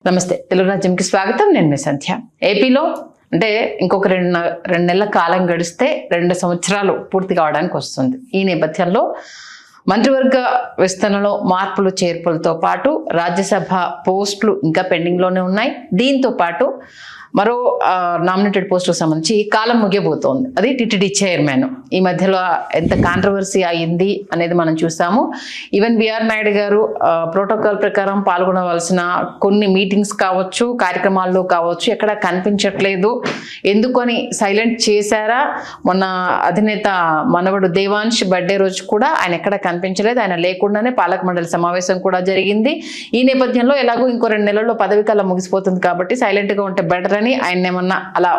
నమస్తే తెలుగు రాజ్యంకి స్వాగతం. నేను మీ సంధ్య. ఏపీలో అంటే ఇంకొక రెండు నెలల కాలం గడిస్తే 2 సంవత్సరాలు పూర్తి కావడానికి వస్తుంది. ఈ నేపథ్యంలో మంత్రివర్గ విస్తరణలో మార్పులు చేర్పులతో పాటు రాజ్యసభ పోస్టులు ఇంకా పెండింగ్లోనే ఉన్నాయి. దీంతో పాటు మరో నామినేటెడ్ పోస్టుకు సంబంధించి కాలం ముగియబోతోంది. అది టిటిడి చైర్మన్. ఈ మధ్యలో ఎంత కాంట్రవర్సీ అయింది అనేది మనం చూసాము. ఈవెన్ బిఆర్ నాయుడు గారు ప్రోటోకాల్ ప్రకారం పాల్గొనవలసిన కొన్ని మీటింగ్స్ కావచ్చు, కార్యక్రమాల్లో కావచ్చు, ఎక్కడ కనిపించట్లేదు. ఎందుకని సైలెంట్ చేశారా? మొన్న అధినేత మనవడు దేవాంశ్ బర్త్డే రోజు కూడా ఆయన ఎక్కడ కనిపించలేదు. ఆయన లేకుండానే పాలక మండలి సమావేశం కూడా జరిగింది. ఈ నేపథ్యంలో ఎలాగో ఇంకో 2 నెలల్లో పదవి కాలం ముగిసిపోతుంది కాబట్టి సైలెంట్గా ఉంటే బెటర్ అని ఆయన ఏమన్నా అలా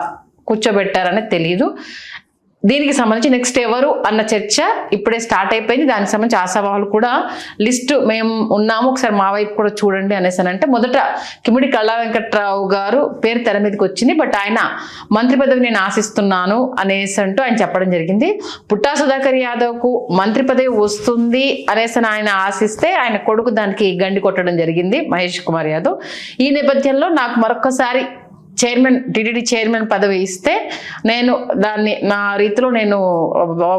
కూర్చోబెట్టారని తెలియదు. దీనికి సంబంధించి నెక్స్ట్ ఎవరు అన్న చర్చ ఇప్పుడే స్టార్ట్ అయిపోయింది. దానికి సంబంధించి ఆశావాహులు కూడా లిస్టు మేము ఉన్నాము, ఒకసారి మా వైపు కూడా చూడండి అనేసి అంటే మొదట కిమిడి కళా వెంకట్రావు గారు పేరు తెర మీదకి వచ్చింది. బట్ ఆయన మంత్రి పదవి నేను ఆశిస్తున్నాను అనేసి అంటూ ఆయన చెప్పడం జరిగింది. పుట్టా సుధాకర్ యాదవ్కు మంత్రి పదవి వస్తుంది అనేసి ఆయన ఆశిస్తే ఆయన కొడుకు దానికి గండి కొట్టడం జరిగింది, మహేష్ కుమార్ యాదవ్. ఈ నేపథ్యంలో నాకు మరొకసారి టిటిడి చైర్మన్ పదవి ఇస్తే నేను దాన్ని నా రీతిలో నేను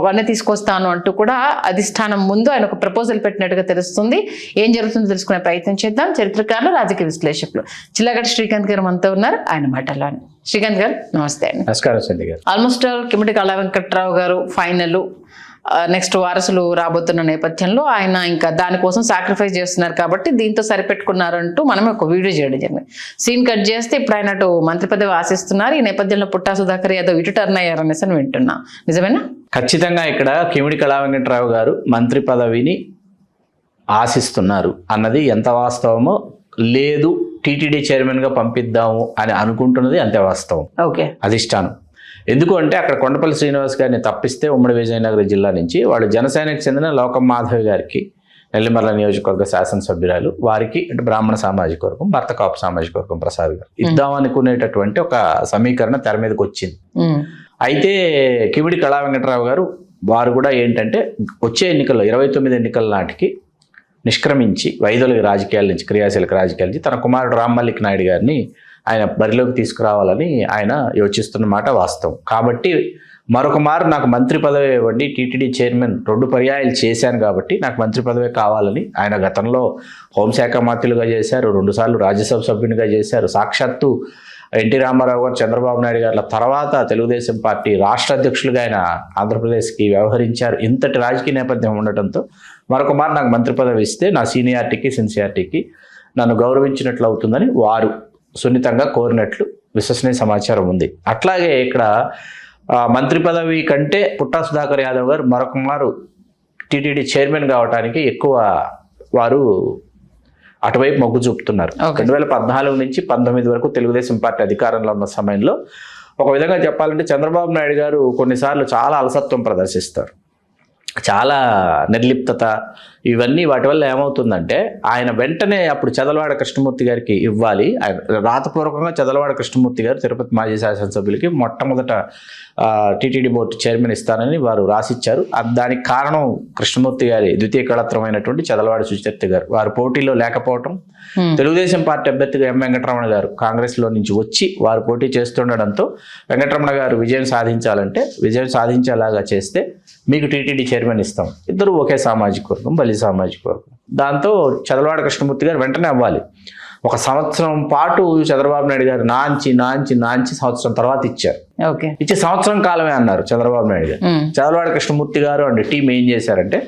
వన్నీ తీసుకొస్తాను అంటూ కూడా అధిష్టానం ముందు ఆయన ఒక ప్రపోజల్ పెట్టినట్టుగా తెలుస్తుంది. ఏం జరుగుతుందో తెలుసుకునే ప్రయత్నం చేద్దాం. చరిత్రకారులు, రాజకీయ విశ్లేషకులు చిల్లగడ్డ శ్రీకాంత్ గారు మనతో ఉన్నారు. ఆయన మాటల్లోని శ్రీకాంత్ గారు నమస్తే అండి. నమస్కారం సంధ్య గారు. ఆల్మోస్ట్ కిమిడి కళా వెంకట్రావు గారు ఫైనల్ నెక్స్ట్ వారసులు రాబోతున్న నేపథ్యంలో ఆయన ఇంకా దానికోసం సాక్రిఫైస్ చేస్తున్నారు కాబట్టి దీంతో సరిపెట్టుకున్నారంటూ మనం ఒక వీడియో చేయడం జరిగింది. సీన్ కట్ చేస్తే ఇప్పుడు ఆయన అటు మంత్రి పదవి ఆశిస్తున్నారు. ఈ నేపథ్యంలో పుట్టా సుధాకర్ యాదవ్ ఇటు టర్న్ అయ్యారనేసి వింటున్నా, నిజమేనా? ఖచ్చితంగా ఇక్కడ కిమిడి కళా వెంకట్రావు గారు మంత్రి పదవిని ఆశిస్తున్నారు అన్నది ఎంత వాస్తవమో, లేదు టీటీడీ చైర్మన్గా పంపిద్దాము అని అనుకుంటున్నది అంతే వాస్తవం. ఓకే, అధిష్టానం. ఎందుకు అంటే అక్కడ కొండపల్లి శ్రీనివాస్ గారిని తప్పిస్తే ఉమ్మడి విజయనగరం జిల్లా నుంచి వాళ్ళు జనసేనకు చెందిన లోకం మాధవి గారికి, నెల్లిమర్ల నియోజకవర్గ శాసనసభ్యురాలు, వారికి అంటే బ్రాహ్మణ సామాజిక వర్గం, భర్త కాపు సామాజిక వర్గం ప్రసాద్ గారు ఇద్దాం అనుకునేటటువంటి ఒక సమీకరణ తెర మీదకి వచ్చింది. అయితే కిమిడి కళా వెంకట్రావు గారు వారు కూడా ఏంటంటే వచ్చే ఎన్నికల్లో 29 ఎన్నికల నాటికి నిష్క్రమించి వైదొలిగి రాజకీయాల నుంచి, క్రియాశీలక రాజకీయాల నుంచి తన కుమారుడు రామ్మల్లిక్ నాయుడు గారిని ఆయన బరిలోకి తీసుకురావాలని ఆయన యోచిస్తున్న మాట వాస్తవం. కాబట్టి మరొక మారు నాకు మంత్రి పదవి ఇవ్వండి, టీటీడీ చైర్మన్ 2 పర్యాయాలు చేశాను కాబట్టి నాకు మంత్రి పదవి కావాలని ఆయన గతంలో హోంశాఖ మంత్రులుగా చేశారు, 2 సార్లు రాజ్యసభ సభ్యునిగా చేశారు. సాక్షాత్తు ఎన్టీ రామారావు గారు, చంద్రబాబు నాయుడు గారి తర్వాత తెలుగుదేశం పార్టీ రాష్ట్ర అధ్యక్షులుగా ఆయన ఆంధ్రప్రదేశ్కి వ్యవహరించారు. ఇంతటి రాజకీయ నేపథ్యం ఉండటంతో మరొక మారు నాకు మంత్రి పదవి ఇస్తే నా సీనియారిటీకి, సిన్సియారిటీకి నన్ను గౌరవించినట్లు అవుతుందని వారు సున్నితంగా కోరినట్లు విశ్వసనీయ సమాచారం ఉంది. అట్లాగే ఇక్కడ మంత్రి పదవి కంటే పుట్టా సుధాకర్ యాదవ్ గారు మరొక మారు టీటీడీ చైర్మన్ కావడానికి ఎక్కువ వారు అటువైపు మొగ్గు చూపుతున్నారు. 2014 నుంచి 19 వరకు తెలుగుదేశం పార్టీ అధికారంలో ఉన్న సమయంలో ఒక విధంగా చెప్పాలంటే చంద్రబాబు నాయుడు గారు కొన్నిసార్లు చాలా అలసత్వం ప్రదర్శిస్తారు, చాలా నిర్లిప్తత, ఇవన్నీ వాటి వల్ల ఏమవుతుందంటే ఆయన వెంటనే అప్పుడు చదలవాడ కృష్ణమూర్తి గారికి ఇవ్వాలి, రాతపూర్వకంగా చదలవాడ కృష్ణమూర్తి గారు తిరుపతి మాజీ శాసనసభ్యులకి మొట్టమొదట టీటీడీ బోర్డు చైర్మన్ ఇస్తానని వారు రాసిచ్చారు. దానికి కారణం కృష్ణమూర్తి గారి ద్వితీయ కళత్రమైనటువంటి చదలవాడ సుచరిత గారు. వారు పోటీలో లేకపోవటం, తెలుగుదేశం పార్టీ అభ్యర్థిగా ఎం వెంకటరమణ గారు కాంగ్రెస్లో నుంచి వచ్చి వారు పోటీ చేస్తుండడంతో వెంకటరమణ గారు విజయం సాధించాలంటే విజయం సాధించేలాగా చేస్తే మీకు టీటీడీ చైర్మన్ ఇస్తాం. ఇద్దరు ఒకే సామాజిక వర్గం, బలి సామాజిక వర్గం. దాంతో చదలవాడ కృష్ణమూర్తి గారు వెంటనే అవ్వాలి. 1 సంవత్సరం పాటు చంద్రబాబు నాయుడు గారు నాంచి సంవత్సరం తర్వాత ఇచ్చారు. ఇచ్చే సంవత్సరం కాలమే అన్నారు చంద్రబాబు నాయుడు గారు. చదలవాడ కృష్ణమూర్తి గారు అండ్ టీం ఏం చేశారంటే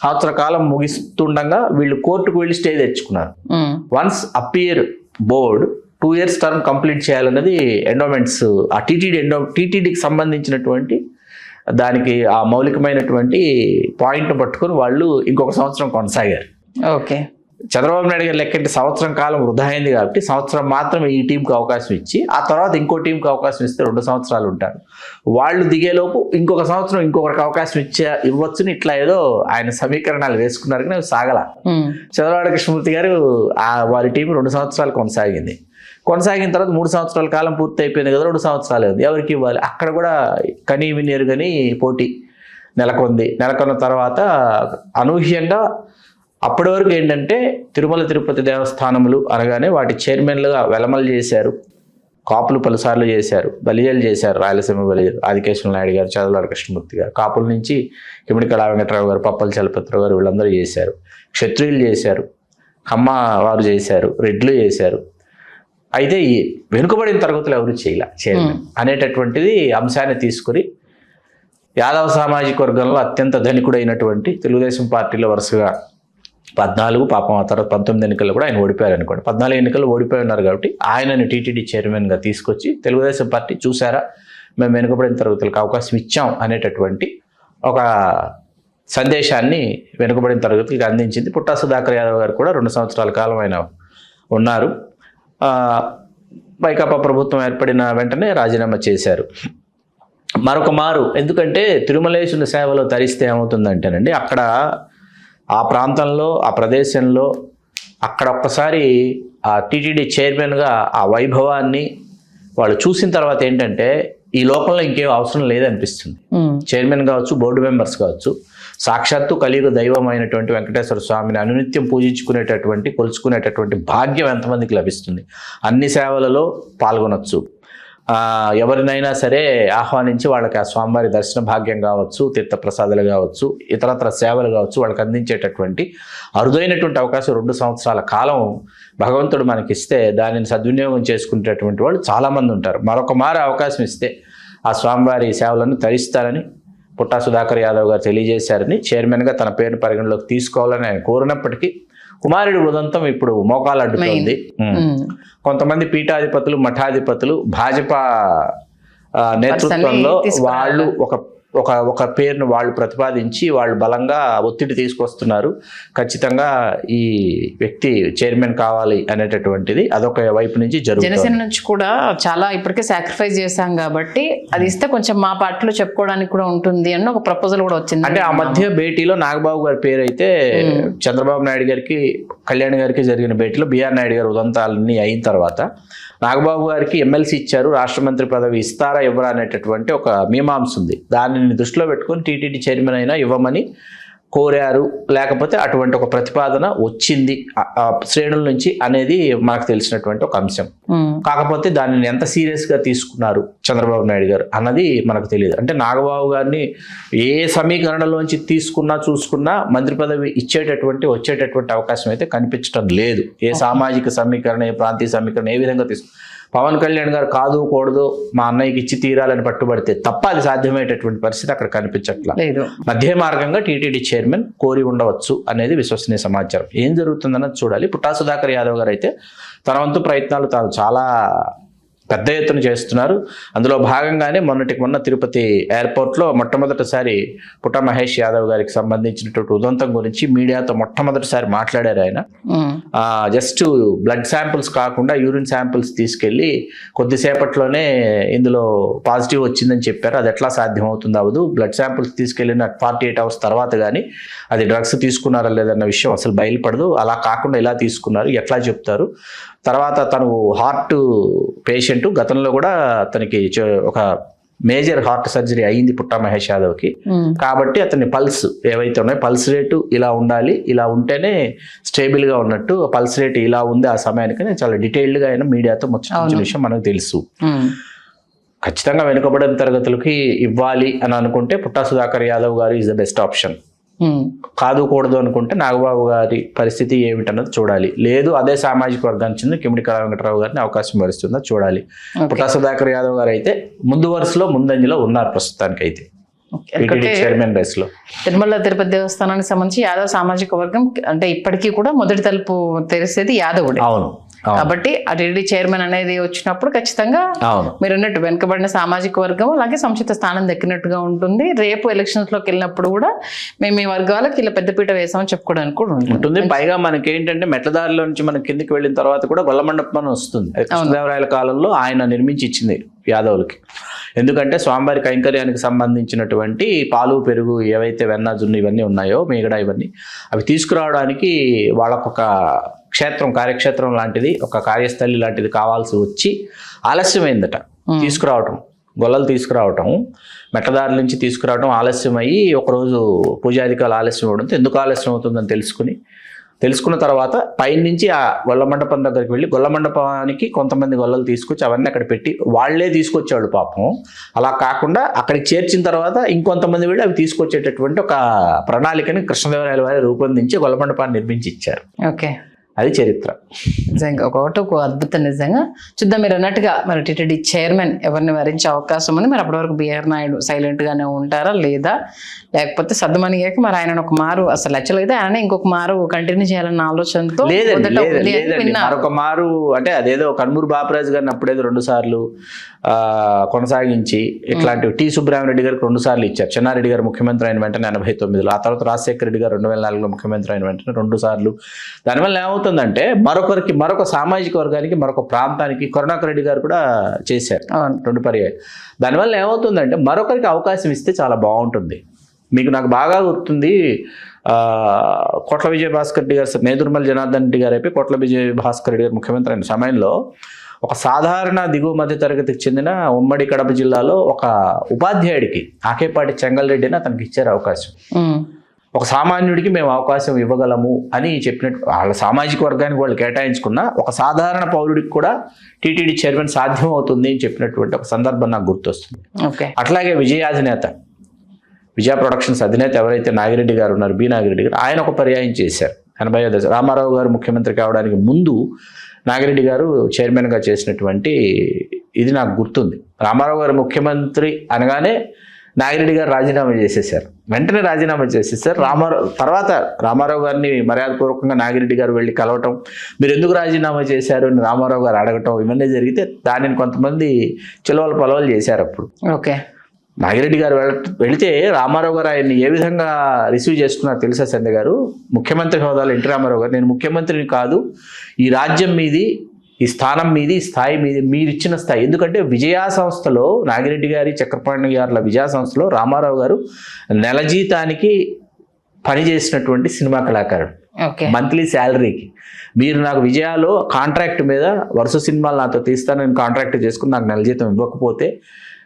సంవత్సర కాలం ముగిస్తుండగా వీళ్ళు కోర్టుకు వెళ్ళి స్టే తెచ్చుకున్నారు. Once appear board 2 years term complete చేయాలన్నది ఎండోమెంట్స్, ఆ టీటీడీకి సంబంధించినటువంటి దానికి ఆ మౌలికమైనటువంటి పాయింట్ పట్టుకొని వాళ్ళు ఇంకొక సంవత్సరం కొనసాగారు. ఓకే, చంద్రబాబు నాయుడు గారు లెక్కంటే సంవత్సరం కాలం వృధా అయింది కాబట్టి సంవత్సరం మాత్రమే ఈ టీంకి అవకాశం ఇచ్చి ఆ తర్వాత ఇంకో టీంకి అవకాశం ఇస్తే 2 సంవత్సరాలు ఉంటారు. వాళ్ళు దిగేలోపు ఇంకొక సంవత్సరం ఇంకొకరికి అవకాశం ఇవ్వచ్చుని ఇట్లా ఏదో ఆయన సమీకరణాలు వేసుకున్నారు కానీ సాగల. చంద్రబాబు కృష్ణమూర్తి గారు వారి టీం 2 సంవత్సరాలు కొనసాగిన తర్వాత 3 సంవత్సరాల కాలం పూర్తి అయిపోయింది కదా, 2 సంవత్సరాలు ఎవరికి ఇవ్వాలి? అక్కడ కూడా కనీ వినియరు కానీ పోటీ నెలకొన్న తర్వాత అనూహ్యంగా అప్పటి వరకు ఏంటంటే తిరుమల తిరుపతి దేవస్థానములు అనగానే వాటి చైర్మన్లుగా వెలమలు చేశారు, కాపులు పలుసార్లు చేశారు, బలిజలు చేశారు, రాయలసీమ బలిజలు ఆదికేశ్వర నాయుడు గారు, చదలవాడ కృష్ణమూర్తి గారు, కాపుల నుంచి కిమిడి కళా వెంకటరావు గారు, పప్పల చలపతిరావు గారు, వీళ్ళందరూ చేశారు, క్షత్రియులు చేశారు, కమ్మ వారు చేశారు, రెడ్లు చేశారు. అయితే ఈ వెనుకబడిన తరగతులు ఎవరు చైర్మన్ అనేటటువంటిది అంశాన్ని తీసుకుని యాదవ సామాజిక వర్గంలో అత్యంత ధనికుడైనటువంటి తెలుగుదేశం పార్టీలో వరుసగా 14, పాపం ఆ తర్వాత 19 ఎన్నికల్లో కూడా ఆయన ఓడిపోయారు అనుకోండి. 14 ఎన్నికల్లో ఓడిపోయి ఉన్నారు కాబట్టి ఆయనని టీటీడీ చైర్మన్గా తీసుకొచ్చి తెలుగుదేశం పార్టీ చూసారా మేము వెనుకబడిన తరగతులకు అవకాశం ఇచ్చాం అనేటటువంటి ఒక సందేశాన్ని వెనుకబడిన తరగతులకు అందించింది. పుట్టా సుధాకర్ యాదవ్ గారు కూడా 2 సంవత్సరాల కాలం ఆయన ఉన్నారు. వైకాపా ప్రభుత్వం ఏర్పడిన వెంటనే రాజీనామా చేశారు. మరొక మారు ఎందుకంటే తిరుమలేశుని సేవలో తరిస్తే ఏమవుతుందంటేనండి, అక్కడ ఆ ప్రాంతంలో ఆ ప్రదేశంలో అక్కడ ఒక్కసారి ఆ టీటీడీ చైర్మన్గా ఆ వైభవాన్ని వాళ్ళు చూసిన తర్వాత ఏంటంటే ఈ లోకంలో ఇంకేం అవసరం లేదనిపిస్తుంది. చైర్మన్ కావచ్చు, బోర్డు మెంబర్స్ కావచ్చు, సాక్షాత్తు కలియుగ దైవం అయినటువంటి వెంకటేశ్వర స్వామిని అనునిత్యం పూజించుకునేటటువంటి, కొలుచుకునేటటువంటి భాగ్యం ఎంతమందికి లభిస్తుంది. అన్ని సేవలలో పాల్గొనొచ్చు, ఎవరినైనా సరే ఆహ్వానించి వాళ్ళకి ఆ స్వామివారి దర్శన భాగ్యం కావచ్చు, తీర్థప్రసాదాలు కావచ్చు, ఇతరత్ర సేవలు కావచ్చు, వాళ్ళకి అందించేటటువంటి అరుదైనటువంటి అవకాశం 2 సంవత్సరాల కాలం భగవంతుడు మనకిస్తే దానిని సద్వినియోగం చేసుకునేటటువంటి వాళ్ళు చాలామంది ఉంటారు. మరొక మారు అవకాశం ఇస్తే ఆ స్వామివారి సేవలను తరిస్తారని పుట్టా సుధాకర్ యాదవ్ గారు తెలియజేశారని, చైర్మన్గా తన పేరును పరిగణలోకి తీసుకోవాలని ఆయన కోరినప్పటికీ కుమారుడి ఉదంతం ఇప్పుడు మోకాలు అడ్డుతోంది. కొంతమంది పీఠాధిపతులు, మఠాధిపతులు భాజపా నేతృత్వంలో వాళ్ళు ఒక పేరును వాళ్ళు ప్రతిపాదించి వాళ్ళు బలంగా ఒత్తిడి తీసుకొస్తున్నారు. ఖచ్చితంగా ఈ వ్యక్తి చైర్మన్ కావాలి అనేటటువంటిది అదొక వైపు నుంచి జరుగుతుంది. జనసేన నుంచి కూడా చాలా ఇప్పటికే సాక్రిఫైస్ చేశాం కాబట్టి అది ఇస్తే కొంచెం మా పార్టీలో చెప్పుకోవడానికి కూడా ఉంటుంది అన్న ఒక ప్రపోజల్ కూడా వచ్చింది. అంటే ఆ మధ్య భేటీలో నాగబాబు గారి పేరు అయితే చంద్రబాబు నాయుడు గారికి, కళ్యాణ్ గారికి జరిగిన భేటీలో బిఆర్ నాయుడు గారు ఉదంతాలన్నీ అయిన తర్వాత నాగబాబు గారికి ఎమ్మెల్సీ ఇచ్చారు, రాష్ట్ర మంత్రి పదవి ఇస్తారా ఇవ్వరా అనేటటువంటి ఒక మీమాంస ఉంది. దానిని దృష్టిలో పెట్టుకొని టీటీడీ చైర్మన్ అయినా ఇవ్వమని కోరారు, లేకపోతే అటువంటి ఒక ప్రతిపాదన వచ్చింది శ్రేణుల నుంచి అనేది మనకు తెలిసినటువంటి ఒక అంశం. కాకపోతే దానిని ఎంత సీరియస్గా తీసుకున్నారు చంద్రబాబు నాయుడు గారు అన్నది మనకు తెలియదు. అంటే నాగబాబు గారిని ఏ సమీకరణలోంచి తీసుకున్నా చూసుకున్నా మంత్రి పదవి వచ్చేటటువంటి అవకాశం అయితే కనిపించడం లేదు. ఏ సామాజిక సమీకరణ, ఏ ప్రాంతీయ సమీకరణ ఏ విధంగా పవన్ కళ్యాణ్ గారు కాదు కూడదు మా అన్నయ్యకి ఇచ్చి తీరాలని పట్టుబడితే తప్ప అది సాధ్యమయ్యేటటువంటి పరిస్థితి అక్కడ కనిపించట్లేదు. మధ్య మార్గంగా టీటీడీ చైర్మన్ కోరి ఉండవచ్చు అనేది విశ్వసనీయ సమాచారం. ఏం జరుగుతుందన్నది చూడాలి. పుట్టా సుధాకర్ యాదవ్ గారు అయితే తన వంతు ప్రయత్నాలు తాను చాలా పెద్ద ఎత్తున చేస్తున్నారు. అందులో భాగంగానే మొన్న తిరుపతి ఎయిర్పోర్ట్లో మొట్టమొదటిసారి పుట్ట మహేష్ యాదవ్ గారికి సంబంధించినటువంటి ఉదంతం గురించి మీడియాతో మొట్టమొదటిసారి మాట్లాడారు ఆయన. జస్ట్ బ్లడ్ శాంపిల్స్ కాకుండా యూరిన్ శాంపిల్స్ తీసుకెళ్ళి కొద్దిసేపట్లోనే ఇందులో పాజిటివ్ వచ్చిందని చెప్పారు. అది ఎట్లా సాధ్యం అవుతుంది? అవ్వదు. బ్లడ్ శాంపిల్స్ తీసుకెళ్ళిన 48 hours తర్వాత కానీ అది డ్రగ్స్ తీసుకున్నారా లేదన్న విషయం అసలు బయలుపడదు. అలా కాకుండా ఇలా తీసుకున్నారు ఎట్లా చెప్తారు? తర్వాత తను హార్ట్ పేషెంట్, గతంలో కూడా తనకి ఒక మేజర్ హార్ట్ సర్జరీ అయింది పుట్టా మహేష్ యాదవ్కి. కాబట్టి అతని పల్స్ ఏవైతే ఉన్నాయో పల్స్ రేటు ఇలా ఉండాలి, ఇలా ఉంటేనే స్టేబుల్గా ఉన్నట్టు, పల్స్ రేటు ఇలా ఉంది ఆ సమయానికి చాలా డీటెయిల్డ్గా ఆయన మీడియాతో ముచ్చటించిన విషయం మనకు తెలుసు. ఖచ్చితంగా వెనుకబడిన తరగతులకి ఇవ్వాలి అని అనుకుంటే పుట్టా సుధాకర్ యాదవ్ గారు ఈజ్ ద బెస్ట్ ఆప్షన్. కాదుకూడదు అనుకుంటే నాగబాబు గారి పరిస్థితి ఏమిటన్నది చూడాలి. లేదు అదే సామాజిక వర్గానికి చెందిన కిమిడి కళా వెంకటరావు గారిని అవకాశం వరిస్తుందో చూడాలి. పుట్టా సుధాకర్ యాదవ్ గారు అయితే ముందు వరుసలో ముందంజలో ఉన్నారు ప్రస్తుతానికి. అయితే చైర్మన్ రేస్ లో తిరుమల తిరుపతి దేవస్థానానికి సంబంధించి యాదవ్ సామాజిక వర్గం అంటే ఇప్పటికీ కూడా మొదటి తలుపు తెరిసేది యాదవుడే. అవును. కాబట్టి ఆ టీటీడీ చైర్మన్ అనేది వచ్చినప్పుడు ఖచ్చితంగా మీరు అన్నట్టు వెనుకబడిన సామాజిక వర్గం అలాగే సముచిత స్థానం దక్కినట్టుగా ఉంటుంది. రేపు ఎలక్షన్స్ లోకి వెళ్ళినప్పుడు కూడా మేము ఈ వర్గాలకు ఇలా పెద్దపీట వేసామని చెప్పుకోవడానికి కూడా ఉంటుంది. పైగా మనకి ఏంటంటే మెట్లదారిలో నుంచి మనం కిందికి వెళ్ళిన తర్వాత కూడా గొల్ల మండపం వస్తుంది. కృష్ణదేవరాయల కాలంలో ఆయన నిర్మించి ఇచ్చింది యాదవులకి. ఎందుకంటే స్వామివారి కైంకర్యానికి సంబంధించినటువంటి పాలు, పెరుగు, ఏవైతే వెన్న, జున్ను ఇవన్నీ ఉన్నాయో, మీగడ ఇవన్నీ అవి తీసుకురావడానికి వాళ్ళకొక కార్యక్షేత్రం లాంటిది, ఒక కార్యస్థలి లాంటిది కావాల్సి వచ్చి ఆలస్యమైందట తీసుకురావటం. గొల్లలు తీసుకురావటం, మెట్టదారి నుంచి తీసుకురావడం ఆలస్యం అయ్యి ఒకరోజు పూజాధికారులు ఆలస్యం అవడంతో ఎందుకు ఆలస్యం అవుతుందని తెలుసుకున్న తర్వాత పైనుంచి ఆ గొల్ల మండపం దగ్గరికి వెళ్ళి గొల్ల మండపానికి కొంతమంది గొల్లలు తీసుకొచ్చి అవన్నీ అక్కడ పెట్టి వాళ్లే తీసుకొచ్చేవాళ్ళు పాపం. అలా కాకుండా అక్కడికి చేర్చిన తర్వాత ఇంకొంతమంది వెళ్ళి అవి తీసుకొచ్చేటటువంటి ఒక ప్రణాళికని కృష్ణదేవరాయల వారు రూపొందించి గొల్ల మండపాన్ని నిర్మించి ఇచ్చారు. ఓకే, అది చరిత్ర. నిజంగా ఒక అద్భుతం. నిజంగా చూద్దాం, మీరు అన్నట్టుగా మరి టీటీడీ చైర్మన్ ఎవరిని వరించే అవకాశం ఉంది. మరి అప్పటి వరకు బిఆర్ నాయుడు సైలెంట్ గానే ఉంటారా లేదా, లేకపోతే సర్దుమణిగాక మరి ఆయన ఒక మారు అసలు యాక్చువల్ అయితే ఆయన ఇంకొక మారు కంటిన్యూ చేయాలన్న ఆలోచనతో లేదండి మరొక మారు అంటే అదేదో కన్మూరు బాపరాజు గారిని అప్పుడేదో 2 సార్లు కొనసాగించి ఇట్లాంటివి టి సుబ్రహ్మణ్యరెడ్డి గారికి 2 సార్లు ఇచ్చారు. చెన్నారెడ్డి గారు ముఖ్యమంత్రి అయిన వెంటనే 89లో, ఆ తర్వాత రాజశేఖర రెడ్డి గారు 2004లో ముఖ్యమంత్రి అయిన వెంటనే 2 సార్లు. దానివల్ల ఏమవుతుందంటే మరొక సామాజిక వర్గానికి మరొక ప్రాంతానికి కరుణాకర్ రెడ్డి గారు కూడా చేశారు 2 పర్యాయాలు. దానివల్ల ఏమవుతుందంటే మరొకరికి అవకాశం ఇస్తే చాలా బాగుంటుంది. నాకు బాగా గుర్తుంది, కోట్ల విజయభాస్కర్ రెడ్డి గారు నేదుర్మల్ జనార్దన్ రెడ్డి గారు అయిపోయి కోట్ల విజయభాస్కర్ రెడ్డి గారు ముఖ్యమంత్రి అయిన సమయంలో ఒక సాధారణ దిగువ మధ్య తరగతికి చెందిన ఉమ్మడి కడప జిల్లాలో ఒక ఉపాధ్యాయుడికి ఆకేపాటి చెంగల్రెడ్డిని అతనికి ఇచ్చారు అవకాశం. ఒక సామాన్యుడికి మేము అవకాశం ఇవ్వగలము అని చెప్పినట్టు వాళ్ళ సామాజిక వర్గానికి వాళ్ళు కేటాయించుకున్న ఒక సాధారణ పౌరుడికి కూడా టీటీడీ చైర్మన్ సాధ్యం అవుతుంది అని చెప్పినటువంటి ఒక సందర్భం నాకు గుర్తొస్తుంది. అట్లాగే విజయ ప్రొడక్షన్స్ అధినేత ఎవరైతే నాగిరెడ్డి గారు ఉన్నారు, బి నాగిరెడ్డి గారు, ఆయన ఒక పర్యాయం చేశారు 85 రామారావు గారు ముఖ్యమంత్రి కావడానికి ముందు నాగిరెడ్డి గారు చైర్మన్గా చేసినటువంటి ఇది నాకు గుర్తుంది. రామారావు గారు ముఖ్యమంత్రి అనగానే నాగిరెడ్డి గారు రాజీనామా చేసేసారు. వెంటనే రాజీనామా చేసేసారు. తర్వాత రామారావు గారిని మర్యాదపూర్వకంగా నాగిరెడ్డి గారు వెళ్ళి కలవటం, మీరు ఎందుకు రాజీనామా చేశారు అని రామారావు గారు అడగటం, ఇవన్నీ జరిగితే దానిని కొంతమంది చిలవలు పొలవలు చేశారు. అప్పుడు నాగిరెడ్డి గారు వెళితే రామారావు గారు ఆయన్ని ఏ విధంగా రిసీవ్ చేసుకున్నారు తెలుసా సంధ్య గారు? ముఖ్యమంత్రి హోదాలో ఎన్టీ రామారావు గారు, నేను ముఖ్యమంత్రిని కాదు, ఈ రాజ్యం మీది, ఈ స్థానం మీది, ఈ స్థాయి మీది, మీరు ఇచ్చిన స్థాయి. ఎందుకంటే విజయా సంస్థలో నాగిరెడ్డి గారి చక్రపాణి గారుల విజయా సంస్థలో రామారావు గారు నెల జీతానికి పనిచేసినటువంటి సినిమా కళాకారుడు, మంత్లీ శాలరీకి. మీరు నాకు విజయాలో కాంట్రాక్ట్ మీద వరుస సినిమాలు నాతో తీస్తానని కాంట్రాక్ట్ చేసుకుని నాకు నెల జీతం ఇవ్వకపోతే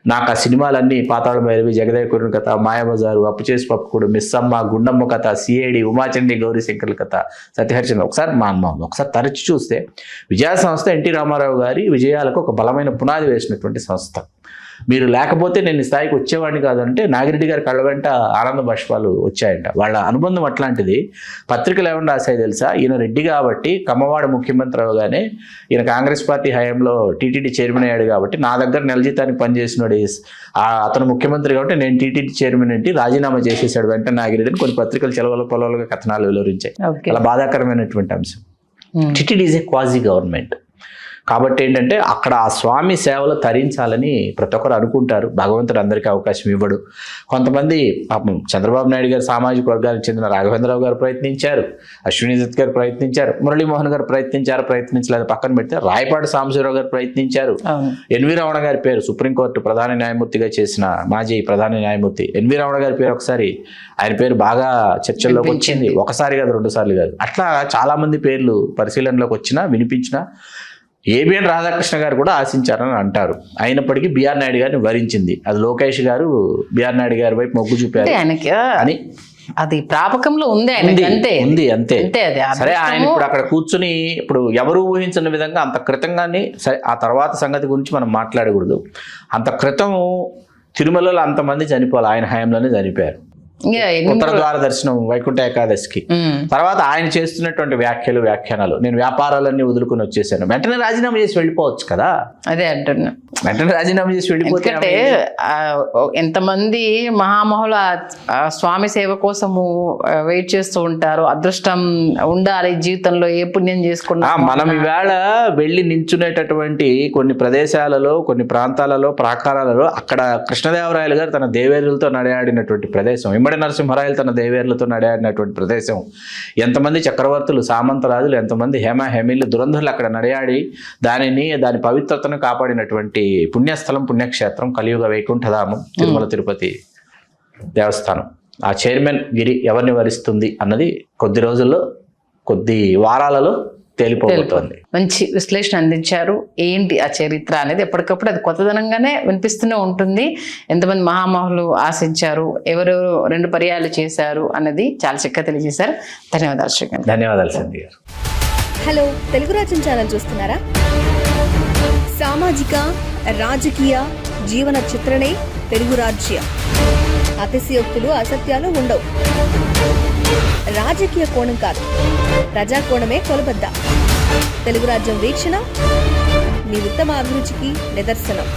నాకు ఆ సినిమాలన్నీ పాతాళ భైరవి, జగదేవకురుని కథ, మాయాబజారు, అప్పు చేసి పప్పుకుడు, మిస్సమ్మ, గుండమ్మ కథ, సిఐడి, ఉమాచండి, గౌరీశంకర్ల కథ, సత్యహరిచంద్ర, ఒకసారి తరచి చూస్తే విజయ సంస్థ ఎన్టీ రామారావు గారి విజయాలకు ఒక బలమైన పునాది వేసినటువంటి సంస్థ. మీరు లేకపోతే నేను ఈ స్థాయికి వచ్చేవాడిని కాదంటే నాగిరెడ్డి గారి కళ్ళ వెంట ఆనంద బాష్పాలు వచ్చాయంట. వాళ్ళ అనుబంధం అట్లాంటిది. పత్రికలు ఏమన్నా రాశాయి తెలుసా? ఈయన రెడ్డి కాబట్టి కమ్మవాడు ముఖ్యమంత్రి అవగానే ఈయన కాంగ్రెస్ పార్టీ హయాంలో టీటీడీ చైర్మన్ అయ్యాడు కాబట్టి నా దగ్గర నెల జీతానికి పనిచేసినాడు, అతను ముఖ్యమంత్రి కాబట్టి నేను టీటీడీ చైర్మన్ ఏంటి రాజీనామా చేసేసాడు వెంటనే నాగిరెడ్డిని కొన్ని పత్రికలు చెలవల పొలవలుగా కథనాలు వెలువరించాయి. అలా బాధాకరమైనటువంటి అంశం. TTD is a quasi government. కాబట్టి ఏంటంటే అక్కడ ఆ స్వామి సేవలు తరించాలని ప్రతి ఒక్కరు అనుకుంటారు. భగవంతుడు అందరికీ అవకాశం ఇవ్వడు. కొంతమంది పాపం చంద్రబాబు నాయుడు గారు సామాజిక వర్గానికి చెందిన రాఘవేంద్రరావు గారు ప్రయత్నించారు, అశ్విని దత్ గారు ప్రయత్నించారు, మురళీమోహన్ గారు ప్రయత్నించలేదు పక్కన పెడితే రాయపాటి సాంబశివరావు గారు ప్రయత్నించారు. ఎన్వి రమణ గారి పేరు సుప్రీంకోర్టు ప్రధాన న్యాయమూర్తిగా చేసిన మాజీ ప్రధాన న్యాయమూర్తి ఎన్వి రమణ గారి పేరు ఒకసారి ఆయన పేరు బాగా చర్చల్లోకి వచ్చింది. ఒకసారి కాదు, 2 సార్లు కాదు. అట్లా చాలా మంది పేర్లు పరిశీలనలోకి వచ్చినా వినిపించినా ఏబిఎన్ రాధాకృష్ణ గారు కూడా ఆశించారని అంటారు. అయినప్పటికీ బిఆర్ నాయుడు గారిని వరించింది. అది లోకేష్ గారు బిఆర్ నాయుడు గారి వైపు మొగ్గు చూపారు అని అది ప్రాపకంలో ఉంది, అంతే. సరే, ఆయన ఇప్పుడు అక్కడ కూర్చుని ఇప్పుడు ఎవరు ఊహించిన విధంగా అంత క్రితంగానే, సరే ఆ తర్వాత సంగతి గురించి మనం మాట్లాడకూడదు. అంత క్రితం తిరుమలలో అంతమంది చనిపోవాలి, ఆయన హయాంలోనే చనిపోయారు. ఉత్తర ద్వార దర్శనం వైకుంఠ ఏకాదశికి తర్వాత ఆయన చేస్తున్నటువంటి వ్యాఖ్యానాలు, నేను వ్యాపారాలన్నీ వదులుకుని వచ్చేసాను, వెంటనే రాజీనామా చేసి వెళ్ళిపోవచ్చు కదా. అదే అంటున్నా, వెంటనే రాజీనామా చేసి వెళ్ళిపోతే ఎంతమంది మహామహుల స్వామి సేవ కోసము వెయిట్ చేస్తూ ఉంటారు. అదృష్టం ఉండాలి జీవితంలో, ఏ పుణ్యం చేసుకున్నా. మనం ఈవేళ వెళ్ళి నించునేటటువంటి కొన్ని ప్రదేశాలలో, కొన్ని ప్రాంతాలలో, ప్రాకారాలలో అక్కడ కృష్ణదేవరాయలు గారు తన దేవేరులతో నడయాడినటువంటి ప్రదేశం, ఇమ్మడి నరసింహరాయలు తన దేవేరులతో నడయాడినటువంటి ప్రదేశం, ఎంతమంది చక్రవర్తులు, సామంతరాజులు, ఎంతమంది హేమీలు, దురంధరులు అక్కడ నడయాడి దాని పవిత్రతను కాపాడినటువంటి పుణ్యస్థలం, పుణ్యక్షేత్రం, కలియుగ వైకుంఠధామం తిరుమల తిరుపతి దేవస్థానం. ఆ చైర్మన్ గిరి ఎవరిని వరిస్తుంది అన్నది కొద్ది రోజుల్లో, కొద్ది వారాలలో తేలిపోతుంది. మంచి విశ్లేషణ అందించారు. ఏంటి ఆ చరిత్ర అనేది ఎప్పటికప్పుడు అది కొత్తదనంగానే వినిపిస్తూనే ఉంటుంది. ఎంతమంది మహామహులు ఆశించారు, ఎవరెవరు 2 పర్యాలు చేశారు అన్నది చాలా చక్కగా తెలియజేశారు. ధన్యవాదాలు శ్రీకాంత్. ధన్యవాదాలు సంధ్య గారు. హలో, తెలుగు రాజ్యం ఛానల్ చూస్తున్నారా? సామాజిక, రాజకీయ, జీవన చిత్రణే తెలుగు రాజ్యం. అతిశయోక్తులు, అసత్యాలు ఉండవు. రాజకీయ కోణం కాదు, ప్రజా కోణమే కొలబద్ద. తెలుగు రాజ్యం వీక్షణ మీ ఉత్తమ అభిరుచికి నిదర్శనం.